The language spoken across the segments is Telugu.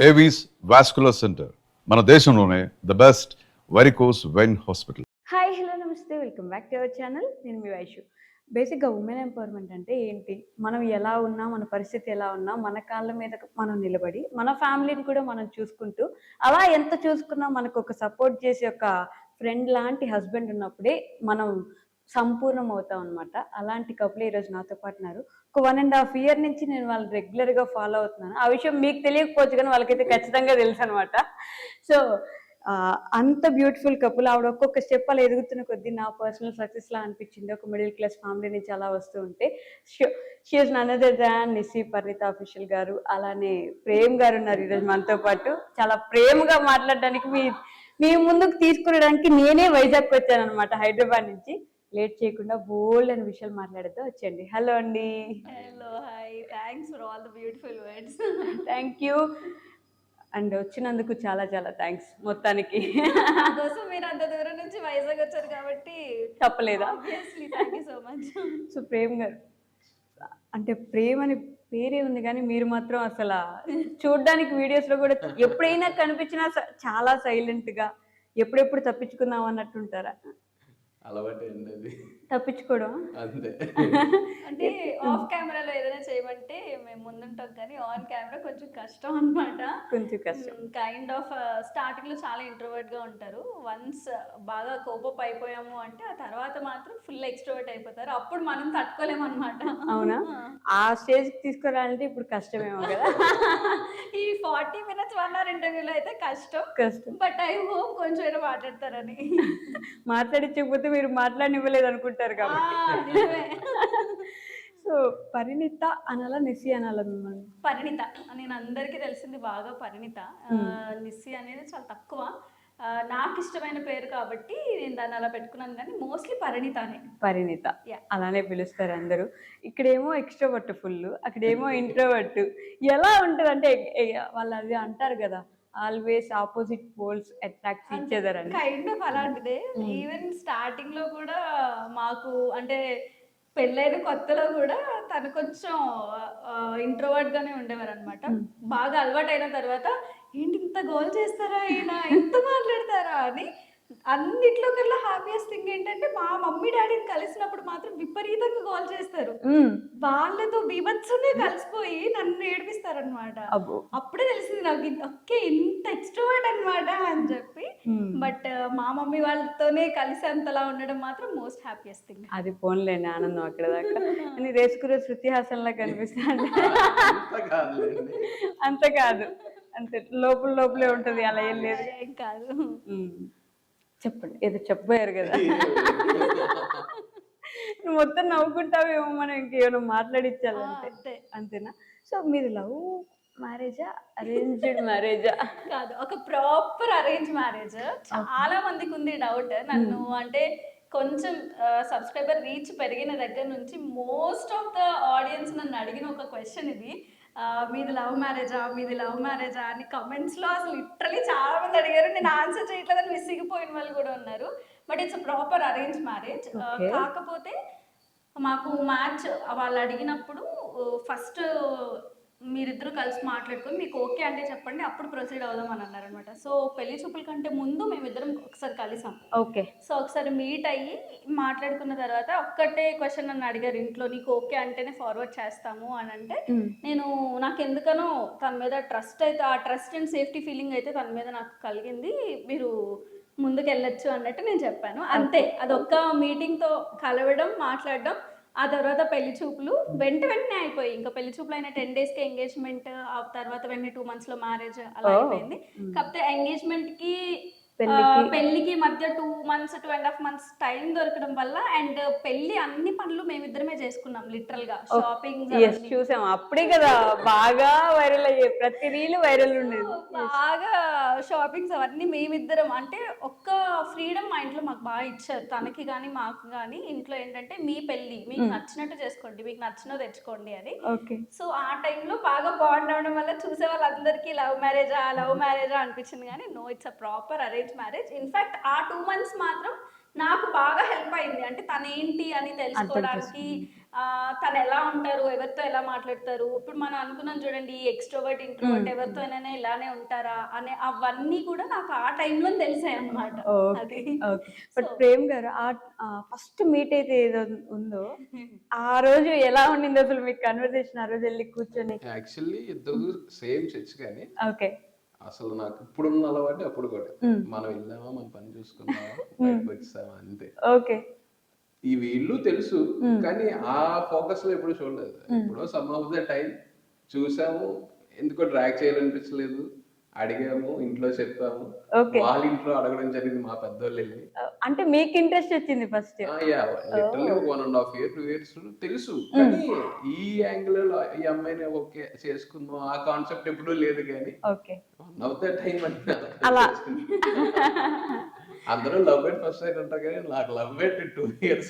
ఏవీస్ వాస్కులర్ సెంటర్ మన దేశంలోనే the best varicose vein hospital. Hi hello నమస్తే, welcome back to our channel. నేను మీ వైషు. బేసిక్గా ఉమెన్ ఎంపవర్మెంట్ అంటే ఏంటి, మనం ఎలా ఉన్నా, మన పరిస్థితి ఎలా ఉన్నా, మన కాళ్ళ మీద మనం నిలబడి మన ఫ్యామిలీని కూడా మనం చూసుకుంటూ, అలా ఎంత చూసుకున్నా మనకు ఒక సపోర్ట్ చేసే ఒక ఫ్రెండ్ లాంటి హస్బెండ్ ఉన్నప్పుడే మనం సంపూర్ణం అవుతాం అనమాట. అలాంటి కపుల్ ఈరోజు నాతో పాటు ఉన్నారు. ఒక 1.5 year నుంచి నేను వాళ్ళు రెగ్యులర్గా ఫాలో అవుతున్నాను. ఆ విషయం మీకు తెలియకపోవచ్చు, కానీ వాళ్ళకైతే ఖచ్చితంగా తెలుసు అనమాట. సో అంత బ్యూటిఫుల్ కపుల్. ఆవిడ ఒక్కొక్క స్టెప్ అలా ఎదుగుతున్న కొద్దీ నా పర్సనల్ సక్సెస్ లా అనిపించింది. ఒక మిడిల్ క్లాస్ ఫ్యామిలీ నుంచి అలా వస్తూ ఉంటే she's none other than Nissi Parineeta official గారు. అలానే ప్రేమ్ గారు ఉన్నారు ఈరోజు మనతో పాటు. చాలా ప్రేమగా మాట్లాడడానికి మీ ముందుకు తీసుకురావడానికి నేనే వైజాగ్ వచ్చాను అనమాట, హైదరాబాద్ నుంచి. లేట్ చేయకుండా బోల్డ్ అని విషయాలు మాట్లాడేద్దాం, వచ్చేయండి. హలో అండి. Hello, hi, thanks for all the beautiful words. Thank you. And వచ్చినందుకు చాలా చాలా థ్యాంక్స్. మొత్తానికి కోసం మీరు అంత దూరం నుంచి వైజాగ్ వచ్చారు కాబట్టి తప్పలేదా? Obviously thank you so much. So Prem గారు అంటే ప్రేమ్ అని పేరే ఉంది, కానీ మీరు మాత్రం అసలు చూడడానికి వీడియోస్లో కూడా ఎప్పుడైనా కనిపించినా చాలా సైలెంట్గా, ఎప్పుడెప్పుడు తప్పించుకుందాం అన్నట్టు ఉంటారా? అలవాటే అండి, తప్పించుకోవడం అంతే. అంటే ఆఫ్ కెమెరాలో ఏదైనా చేయమంటే మేము ముందుంటాం, కానీ ఆన్ కెమెరా కొంచెం కష్టం అనమాట. కొంచెం కష్టం. కైండ్ ఆఫ్ స్టార్టింగ్ లో చాలా ఇంట్రోవర్ట్ గా ఉంటారు. వన్స్ బాగా కోపప్ అయిపోయాము అంటే ఆ తర్వాత మాత్రం ఫుల్ ఎక్స్ట్రోవర్ట్ అయిపోతారు. అప్పుడు మనం తట్టుకోలేము అనమాట. అవునా? ఆ స్టేజ్ కి తీసుకురావాలంటే ఇప్పుడు కష్టమేమో కదా. ఈ 40 minutes 1 hour ఇంటర్వ్యూలో అయితే కష్టం. బట్ ఐ హోప్ కొంచెం అయినా మాట్లాడతారని. మాట్లాడించకపోతే మీరు మాట్లాడనివ్వలేదు అనుకుంటారు కాబట్టి. సో పరిణిత అనాలా, నిస్సి అనాలా మిమ్మల్ని? పరిణిత. నేను అందరికీ తెలిసింది బాగా పరిణిత. నిస్సి అనేది చాలా తక్కువ. నాకు ఇష్టమైన పేరు కాబట్టి నేను దాన్ని అలా పెట్టుకున్నాను, కానీ మోస్ట్లీ పరిణితనే. పరిణిత అలానే పిలుస్తారు అందరూ. ఇక్కడేమో ఎక్స్ట్రోవర్ట్ ఫుల్, అక్కడేమో ఇంట్రోవర్ట్. ఎలా ఉంటుంది అంటే వాళ్ళు అది అంటారు కదా, always opposite poles attract each other అని. కైండ్ ఆఫ్ అలాంటిదే. ఈవెన్ స్టార్టింగ్ లో కూడా మాకు అంటే పెళ్ళైన కొత్తలో కూడా తను కొంచెం ఇంట్రోవర్ట్ గానే ఉండేవారు అనమాట. బాగా అలవాటు అయిన తర్వాత ఏంటి ఇంత గోల్ చేస్తారా, ఈయన ఇంత మాట్లాడతారా అని. అన్నిట్లో కల్లా హ్యాపీయెస్ట్ థింగ్ ఏంటంటే మా మమ్మీ డాడీని కలిసినప్పుడు మాత్రం విపరీతంగా గోల్ చేస్తారు. వాళ్ళతో బీభత్సంగా కలిసిపోయి నన్ను ఏడిపిస్తారు అనమాట. అప్పుడే తెలిసింది నాకు, ఓకే ఇంత ఎక్స్ట్రోవర్ట్ అనమాట అని చెప్పి. బట్ మా మమ్మీ వాళ్ళతోనే కలిసి అంతలా ఉండడం మాత్రం మోస్ట్ హ్యాపీయెస్ట్ థింగ్. అది పోన్లేండి ఆనందం అక్కడ దాకా. అని రేసుకురే శృతి హాసన్లా కనిపిస్తాను. అంత కాదు, అంతే లోపలే ఉంటది, అలా ఏం లేదు. ఏం కాదు. చెప్పండి, ఏదో చెప్పారు కదా. నువ్వు మొత్తం నవ్వుకుంటావేమో, మనం ఇంకేమైనా మాట్లాడించాలంటే. అంతేనా? సో మీరు లవ్ మ్యారేజా, అరేంజ్డ్ మ్యారేజా? కాదు, ఒక ప్రాపర్ అరేంజ్ మ్యారేజ్. చాలా మందికి ఉంది డౌట్. నన్ను అంటే కొంచెం సబ్స్క్రైబర్ రీచ్ పెరిగిన దగ్గర నుంచి మోస్ట్ ఆఫ్ ద ఆడియన్స్ నన్ను అడిగిన ఒక క్వశ్చన్ ఇది. మీది లవ్ మ్యారేజా అని కమెంట్స్లో అసలు లిటరలీ చాలా మంది అడిగారు. నేను ఆన్సర్ చేయట్లేదని విసిగిపోయిన వాళ్ళు కూడా ఉన్నారు. But it's proper arrange marriage. కాకపోతే మాకు మ్యాచ్ వాళ్ళు అడిగినప్పుడు ఫస్ట్ మీరిద్దరు కలిసి మాట్లాడుకొని మీకు ఓకే అంటే చెప్పండి, అప్పుడు ప్రొసీడ్ అవుదాం అని అన్నారు అనమాట. సో పెళ్లి చూపుల కంటే ముందు మేమిద్దరం ఒకసారి కలిసాం. ఓకే. సో ఒకసారి మీట్ అయ్యి మాట్లాడుకున్న తర్వాత ఒక్కటే క్వశ్చన్ నన్ను అడిగారు ఇంట్లో, నీకు ఓకే అంటేనే ఫార్వర్డ్ చేస్తాము అని అంటే, నేను నాకు ఎందుకనో తన మీద ట్రస్ట్ అయితే, ఆ ట్రస్ట్ అండ్ సేఫ్టీ ఫీలింగ్ అయితే తన మీద నాకు కలిగింది, మీరు ముందుకు వెళ్ళొచ్చు అన్నట్టు నేను చెప్పాను. అంతే. అదొక్క మీటింగ్తో కలవడం, మాట్లాడడం, ఆ తర్వాత పెళ్లి చూపులు వెంటనే అయిపోయి. ఇంకా పెళ్లి చూపులు అయిన 10 days కి ఎంగేజ్మెంట్, ఆ తర్వాత 2 months లో మ్యారేజ్ అలా అయిపోయింది. కాకపోతే ఎంగేజ్మెంట్ కి పెళ్లికి మధ్య 2 months 2.5 months టైం దొరకడం వల్ల, అండ్ పెళ్లి అన్ని పనులు మేమిద్దరమే చేసుకున్నాం లిటరల్ గా. షాపింగ్ చూసాం అప్పుడే కదా బాగా వైరల్ అయ్యే, ప్రతి రీల్ వైరల్ ఉండేది. బాగా షాపింగ్స్ అవన్నీ మేమిద్దరం. అంటే ఒక్క ఫ్రీడమ్ మా ఇంట్లో మాకు బాగా ఇచ్చారు, తనకి కానీ మాకు కానీ. ఇంట్లో ఏంటంటే మీ పెళ్లి మీకు నచ్చినట్టు చేసుకోండి, మీకు నచ్చినవి తెచ్చుకోండి అని. సో ఆ టైంలో బాగా బాండ్ అవడం వల్ల చూసే వాళ్ళందరికీ లవ్ మ్యారేజా అనిపించింది, కానీ no, it's a proper arrange marriage. In fact ఆ 2 months మాత్రం నాకు బాగా హెల్ప్ అయింది. అంటే తనేంటి అని తెలుసుకోవడానికి, తను ఎలా ఉంటారు, ఎవరితో ఎలా మాట్లాడతారు. ఇప్పుడు మనం అనుకున్నాం చూడండి, ఎక్స్ట్రోవర్ట్ ఇంట్రోవర్ట్ ఎవరితో అయినా ఇలానే ఉంటారా అనే అవన్నీ కూడా నాకు ఆ టైంలో తెలిసాయి అనమాట. అది బట్ ప్రేమ్ గారు ఆ ఫస్ట్ మీట్ అయితే ఏదో ఉందో ఆ రోజు ఎలా ఉండింది అసలు మీకు కన్వర్సేషన్? ఆ రోజు వెళ్ళి కూర్చొని యాక్చువల్లీ ఇద్దరు సేమ్ చర్చ్ కానీ ఓకే అసలు నాకు ఇప్పుడున్న అలవాటు అప్పుడు కూడా మనం వెళ్ళామా మన పని చూసుకున్నామా బయటకు వచ్చామా అంతే. ఓకే ఈ వీళ్ళు తెలుసు కానీ ఆ ఫోకస్ లో ఎప్పుడు చూడలేదు. ఎప్పుడో సమ్ ఆఫ్ ద టైం చూసాము, ఎందుకో డ్రాగ్ చేయాలనిపించలేదు, అడిగాము, ఇంట్లో చెప్పాము. వాళ్ళ ఇంట్లో అడగడం జరిగింది మా పెద్దోళ్ళు వెళ్ళి. అంటే మీకు ఇంట్రెస్ట్ వచ్చింది ఫస్ట్? లిటరల్లీ 1.5 years 2 years తెలుసు కానీ ఈ యాంగిల్ లో ఈ అమ్మాయిని ఓకే చేసుకుందాం ఆ కాన్సెప్ట్ ఎప్పుడూ లేదు. కానీ okay one of the time అంటే అలా అందరూ లవ్ ఎట్ ఫస్ట్ సైట్ అంటారు కానీ నాకు లవ్ ఎట్ 2 years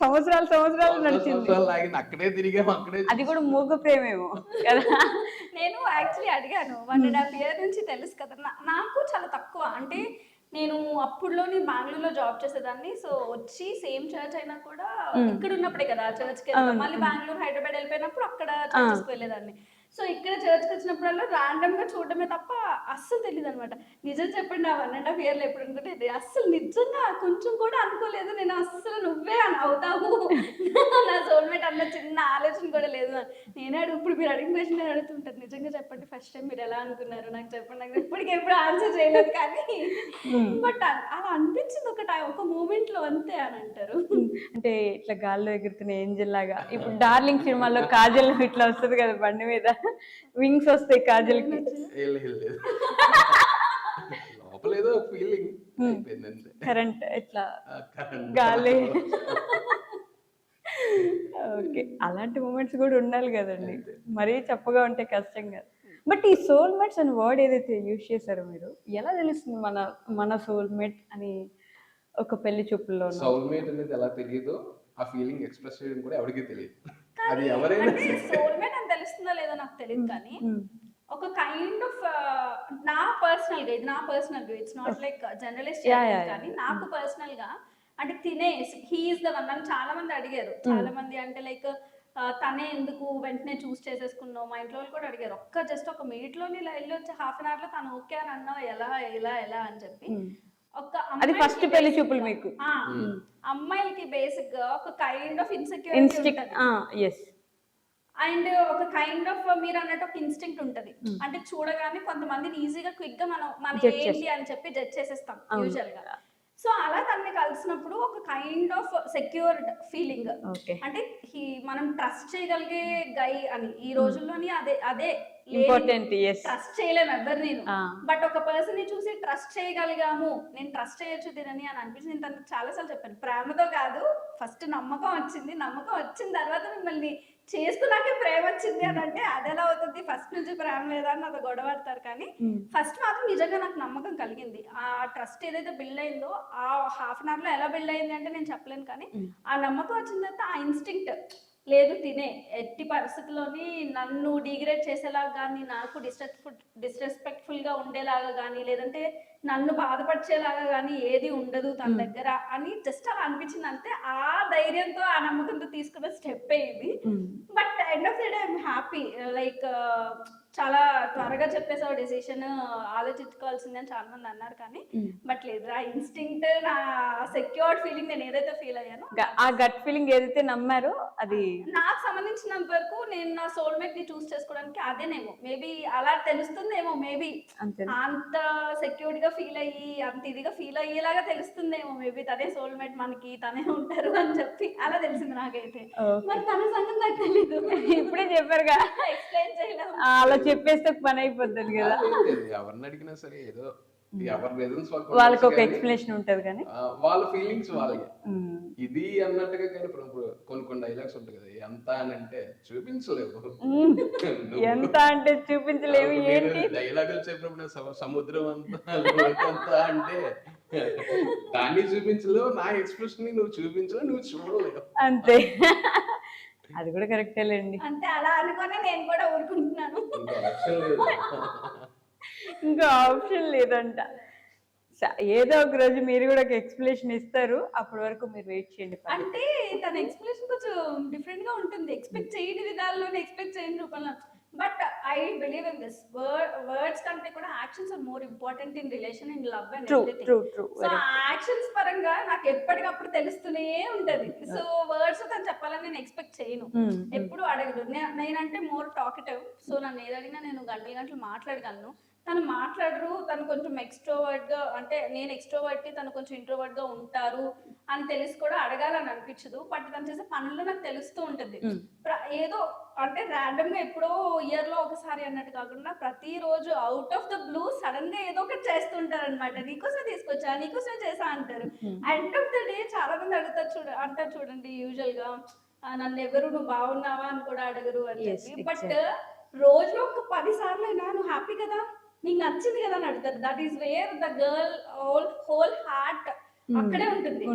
సంవత్సరాలు నడిచింది. లాగిన అక్కడే తిరిగాము, అక్కడే అది కూడా మూగ ప్రేమేమో కదా. నేను యాక్చువల్లీ అడిగాను 1.5 years నుంచి తెలుసు కదా. నాకు చాలా తక్కువ అంటే నేను అప్పుడులో బెంగళూరులో జాబ్ చేసేదాన్ని. సో వచ్చి సేమ్ చర్చ్ అయినా కూడా ఇక్కడ ఉన్నప్పుడే కదా చర్చ్కి వెళ్తాం. మళ్ళీ బెంగళూరు హైదరాబాద్ వెళ్ళిపోయినప్పుడు అక్కడ చర్చ్కి వెళ్ళేదాన్ని. సో ఇక్కడ చర్చ్కి వచ్చినప్పుడల్లా ర్యాండమ్ గా చూడడమే తప్ప అస్సలు తెలియదు అనమాట. నిజం చెప్పండి, ఆ 1.5 years ఎప్పుడు అనుకుంటే అస్సలు నిజంగా కొంచెం కూడా అనుకోలేదు నేను. అస్సలు నువ్వే అవుతావు నా సోల్మేట్ అన్న చిన్న ఆలోచన కూడా లేదు. నేనే ఇప్పుడు మీరు అడిగిన ప్రశ్న నేను అడుగుతుంటాను, నిజంగా చెప్పండి ఫస్ట్ టైం మీరు ఎలా అనుకున్నారు నాకు చెప్పండి. నాకు ఇప్పటికి ఎప్పుడు ఆన్సర్ చేయలేదు కానీ బట్ అలా అనిపించింది ఒక మూమెంట్ లో అంతే అని అంటారు. అంటే ఇట్లా గాల్లో ఎగురుతున్న ఏంజల్ లాగా. ఇప్పుడు డార్లింగ్ సినిమాలో కాజల్ ఇట్లా వస్తుంది కదా బండి మీద, వింగ్స్ వస్తాయి కాజల్ కి. లోపల ఏదో ఫీలింగ్ కరెంట్ ఇట్లా గాలి. ఓకే, అలాంటి మూమెంట్స్ కూడా ఉండాలి కదండి, మరీ చప్పగా ఉంటే కష్టం కదా. బట్ ఈ సోల్మేట్స్ అనే వర్డ్ ఏదైతే యూజ్ చేశారో మీరు, ఎలా తెలుస్తుంది మన సోల్మేట్ అని? ఒక పెళ్లి చూపుల్లో సోల్మేట్ అనేది ఎలా తెలియదో ఆ ఫీలింగ్ ఎక్స్ప్రెస్ చేయడం కూడా ఎవరికీ తెలియదు. అది ఎవరైనా సోల్మేట్ అని తెలుస్తుందో లేదో నాకు తెలియదు కానీ ఒక కైండ్ ఆఫ్ నా పర్సనల్ గా ఇట్స్ నాట్ లైక్ జర్నలిస్ట్ కానీ నాకు పర్సనల్ గా అంటే హీ ఈస్ ద వన్. నన్ను చాలా మంది అడిగారు, చాలా మంది అంటే లైక్ తనే ఎందుకు వెంటనే చూస్ చేసేసుకున్నావు. మా ఇంట్లో వాళ్ళు కూడా అడిగారు, జస్ట్ ఒక మీట్ లోని ఇలా వెళ్ళి వచ్చి ½ an hour లో తను ఓకే అని అన్నావు, ఎలా అని చెప్పి. అది ఫస్ట్ పెళ్లి చూపులు మీకు. అమ్మాయిలకి బేసిక్ గా ఒక కైండ్ ఆఫ్ ఇన్సెక్యూరిటీ అండ్ ఒక కైండ్ ఆఫ్ మీరు అన్నట్టు ఒక ఇన్స్టింక్ట్ ఉంటది. అంటే చూడగానే కొంతమందిని ఈజీగా క్విక్ గా మన ఏంటి అని చెప్పి జడ్జ్ చేసేస్తాం యూజువల్ గా. సో అలా తనని కలిసినప్పుడు ఒక కైండ్ ఆఫ్ సెక్యూర్డ్ ఫీలింగ్, అంటే మనం ట్రస్ట్ చేయగలిగే గై అని ఈ రోజుల్లోని అదే ఇంపార్టెంట్. ట్రస్ట్ చేయలేము ఎవరు నేను, బట్ ఒక పర్సన్ ని చూసి ట్రస్ట్ చేయగలిగాము, నేను ట్రస్ట్ చేయొచ్చు దీనని అని అనిపించింది. నేను తనకు చాలాసార్లు చెప్పాను, ప్రేమతో కాదు ఫస్ట్ నమ్మకం వచ్చింది, నమ్మకం వచ్చిన తర్వాత మిమ్మల్ని చేసుకున్నాకే ప్రేమ వచ్చింది అని అంటే అది ఎలా అవుతుంది? ఫస్ట్ నుంచి ప్రేమ లేదా అని నాతో గొడవడతారు. కానీ ఫస్ట్ మాత్రం నిజంగా నాకు నమ్మకం కలిగింది. ఆ ట్రస్ట్ ఏదైతే బిల్డ్ అయిందో ఆ ½ an hour లో ఎలా బిల్డ్ అయింది అంటే నేను చెప్పలేను. కానీ ఆ నమ్మకం వచ్చిన తర్వాత ఆ ఇన్స్టింక్ట్ లేదు, తినే ఎట్టి పరిస్థితుల్లోని నన్ను డిగ్రేడ్ చేసేలాగా కానీ, నాకు డిస్రెస్పెక్ట్ఫుల్ గా ఉండేలాగా కానీ, లేదంటే నన్ను బాధపరిచేలాగా కానీ ఏది ఉండదు తన దగ్గర అని జస్ట్ అలా అనిపించింది అంతే. ఆ ధైర్యంతో ఆ నమ్మకంతో తీసుకున్న స్టెప్ ఇది. But end of the day I'm happy. Like చాలా త్వరగా చెప్పేసావు డెసిషన్, ఆలోచించుకోవాల్సింది అని చాలా మంది అన్నారు. కానీ బట్ లేదు, ఆ ఇన్స్టింక్ట్, నా సెక్యూర్డ్ ఫీలింగ్ నేను ఏదైతే ఫీల్ అయ్యానో, ఆ గట్ ఫీలింగ్ ఏదైతే నమ్మారో అది నాకు సంబంధించినంత వరకు నేను నా సోల్మేట్ ని చూస్ చేసుకోవడానికి అదేనేమో మేబీ అలా తెలుస్తుందేమో. మేబీ అంత సెక్యూర్డ్ గా ఫీల్ అయ్యి అంత ఇదిగా ఫీల్ అయ్యేలాగా తెలుస్తుందేమో. మేబీ తనే సోల్మేట్, మనకి తనే ఉంటారు అని చెప్పి అలా తెలిసింది నాకైతే. మరి తన సంగతి నాకు తెలీదు. ఇప్పుడే చెప్పారుగా, ఎక్స్ప్లెయిన్ చేయలేదు. అలా చెప్పేస్తే పని అయిపోద్ది కదా. ఎవరిని అడిగినా సరే ఏదో ఎవరి రీజన్స్ వాళ్ళకి ఒక ఎక్స్ప్లెనేషన్ ఉంటది కానీ వాళ్ళ ఫీలింగ్స్ వాళ్ళకి ఇది అన్నట్టుగా. కానీ కొన్ని డైలాగ్స్ ఉంటాయి కదా, ఎంత అని అంటే చూపించలేవు, ఎంత అంటే చూపించలేవు. ఏంటి డైలాగులు చెప్పినప్పుడు సముద్రం అంతా అంటే దాన్ని చూపించలేవు, నా ఎక్స్ప్రెషన్ ని నువ్వు చూపించలేవు, నువ్వు చూడలేవు అంతే. అది కూడా కరెక్టేలేండి. అంటే అలా అనుకుని నేను కూడా ఊరుకుంటున్నాను, ఇంకా ఆప్షన్ లేదంట. ఏదో ఒక రోజు మీరు కూడా ఒక ఎక్స్ప్లెనేషన్ ఇస్తారు, అప్పటి వరకు మీరు వెయిట్ చేయండి. అంటే తన ఎక్స్ప్లెనేషన్ కొంచెం డిఫరెంట్ గా ఉంటుంది, ఎక్స్పెక్ట్ చేయని విధాల్లోనే ఎక్స్పెక్ట్ చేయని రూపంలో. But I believe in this, words కంటే కూడా actions are more important in relation, in love and true everything. True true. So actions పరంగా నాకు ఎప్పటికప్పుడు తెలుస్తూనే ఉంటది. సో వర్డ్స్ తను చెప్పాలని నేను ఎక్స్పెక్ట్ చేయను, ఎప్పుడు అడగదు. నేనంటే మోర్ టాకిటివ్, సో నన్ను ఏదడిగినా నేను గంటలు గంటలు మాట్లాడగలను. తను మాట్లాడరు, తను కొంచెం ఎక్స్ట్రోవర్ట్ గా, అంటే నేను ఎక్స్ట్రోవర్ట్ కి తను కొంచెం ఇంట్రోవర్ట్ గా ఉంటారు అని తెలిసి కూడా అడగాలని అనిపించదు. బట్ తను చేసే పనుల్లో నాకు తెలుస్తూ ఉంటుంది. ఏదో అంటే ర్యాండమ్ గా ఎప్పుడో ఇయర్ లో ఒకసారి అన్నట్టు కాకుండా ప్రతిరోజు out of the blue sudden గా ఏదో ఒకటి చేస్తుంటారు అనమాట. నీకోసమే తీసుకొచ్చా, నీకోసమే చేసా అంటారు. ఎండ్ ఆఫ్ ద డే చాలా మంది అడుగుతారు అంటారు చూడండి, యూజువల్ గా నన్ను ఎవరు నువ్వు బాగున్నావా అని కూడా అడగరు అని చెప్పి. బట్ రోజులో ఒక 10 సార్లు అయినా నువ్వు హ్యాపీ కదా, నీకు నచ్చింది కదా అని అడుగుతారు. That is where the girl whole heart అక్కడే ఉంటుంది.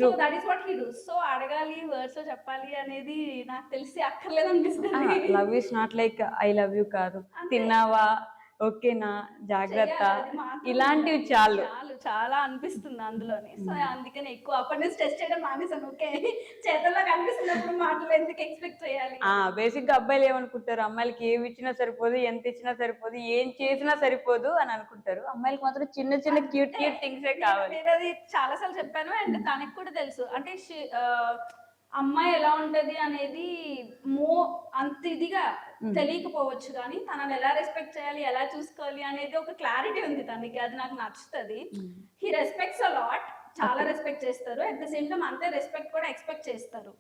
So that is what he do. So అడగాలి, వర్డ్స్ లో చెప్పాలి అనేది నాకు తెలిసి అక్కర్లేదు అనిపిస్తుంది. Love is not like I love you కాదు, తిన్నావా, ఓకేనా, జాగ్రత్త, ఇలాంటివి చాలు చాలా అనిపిస్తుంది అందులోని. సో అందుకని ఎక్కువ అప్పటి నుంచి టెస్ట్ చేయడం మానేసాను. ఓకే, చేతల్లో కనిపిస్తున్నప్పుడు మాటలు ఎందుకు ఎక్స్పెక్ట్ చేయాలి. బేసిక్ గా అబ్బాయిలు ఏమనుకుంటారు, అమ్మాయిలకి ఏమి ఇచ్చినా సరిపోదు, ఎంత ఇచ్చినా సరిపోదు, ఏం చేసినా సరిపోదు అని అనుకుంటారు. అమ్మాయిలకి మాత్రం చిన్న చిన్న క్యూట్ క్యూట్ థింగ్సే కావాలి. నేను అది చాలా సార్లు చెప్పాను, అండ్ తనకి కూడా తెలుసు. అంటే అమ్మాయి ఎలా ఉంటది అనేది అంత ఇదిగా తెలియకపోవచ్చు, కానీ తనని ఎలా రెస్పెక్ట్ చేయాలి, ఎలా చూసుకోవాలి అనేది ఒక క్లారిటీ ఉంది తనకి. అది నాకు నచ్చుతుంది. హీ రెస్పెక్ట్స్ అ లాట్, చాలా రెస్పెక్ట్ చేస్తారు. అట్ ద సేమ్ టైం అంతే రెస్పెక్ట్ కూడా ఎక్స్పెక్ట్ చేస్తారు.